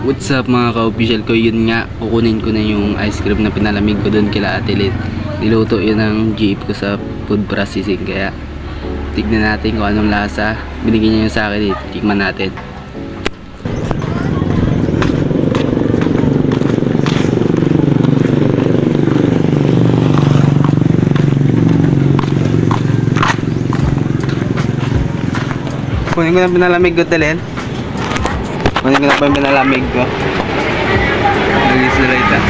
What's up mga ka-official ko, yun nga, kukunin ko na yung ice cream na pinalamig ko doon kila Ate Lid. Niluto yun ng GF ko sa food processing, kaya tignan natin kung anong lasa. Binigyan niya yun sa akin, tikman natin. Kunin ko na pinalamig ko, Telen. Kunin ko na pa yung pinalamig ko. Nagis na right ah.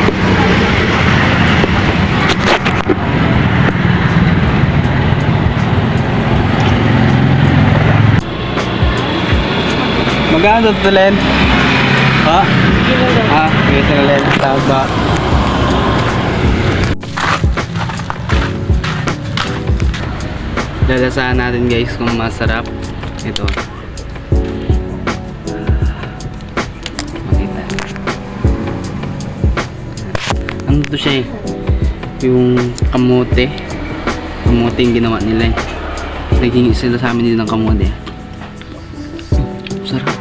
Magkano ito, Telen? Ha? Nagis na Telen. Taba. Lalasahan natin guys kung masarap. Ito. Makita. Ano to siya eh? Yung kamote. Kamote yung ginawa nila eh. Naghingi sila sa amin din ng kamote. Sarap.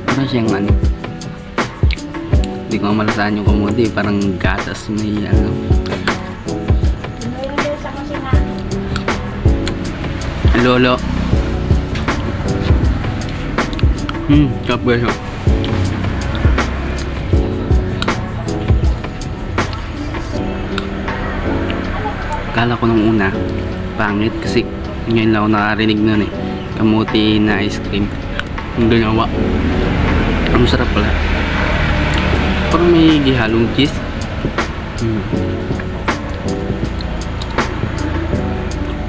Parang siyang ano. Hindi ko malasahan yung kamote. Parang gatas may ano. Lolo. Sarap guys. Kala ko nung una pangit kasi ngayon lang ako nakarinig nun eh. Kamuti na ice cream yung ginawa. Ang sarap pala. Parang may gihalong cheese.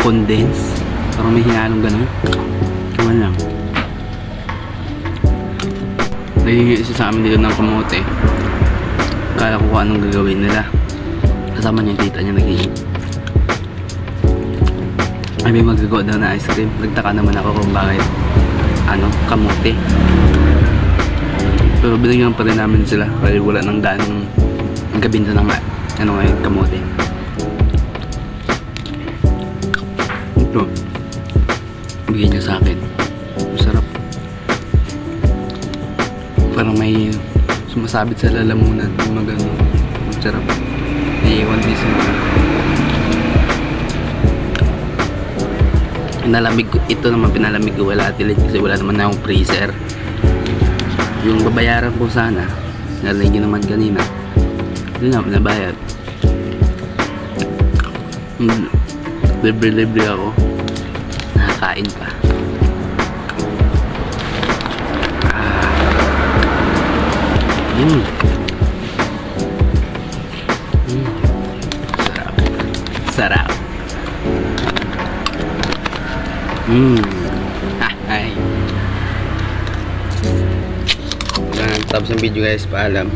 Condense. Parang may hinalong gano'n. Naman lang. Nahingi isa sa amin dito ng kamote. Kala ko kung anong gagawin nila. Kasama niya yung tita niya naghingi. Ay, may magagawa daw na ice cream. Nagtaka naman ako kung bakit kamote. Pero binigyan pa rin namin sila kasi wala nang ganong gabinda ng ngayon kamote. Ito. Bigyan niya sa akin. Masarap. Parang may sumasabit sa lalamunan. Magano. Masarap. Naiiwan din sa mga. Pinalamig ko. Ito naman pinalamig ko wala atilid kasi wala naman na akong freezer. Yung babayaran ko sana. Nalagyan naman kanina. Doon na pinabayad. Libre-libre ako. Nakakain pa. Sarap. Sarap. Ay. Tapos ang video guys, paalam.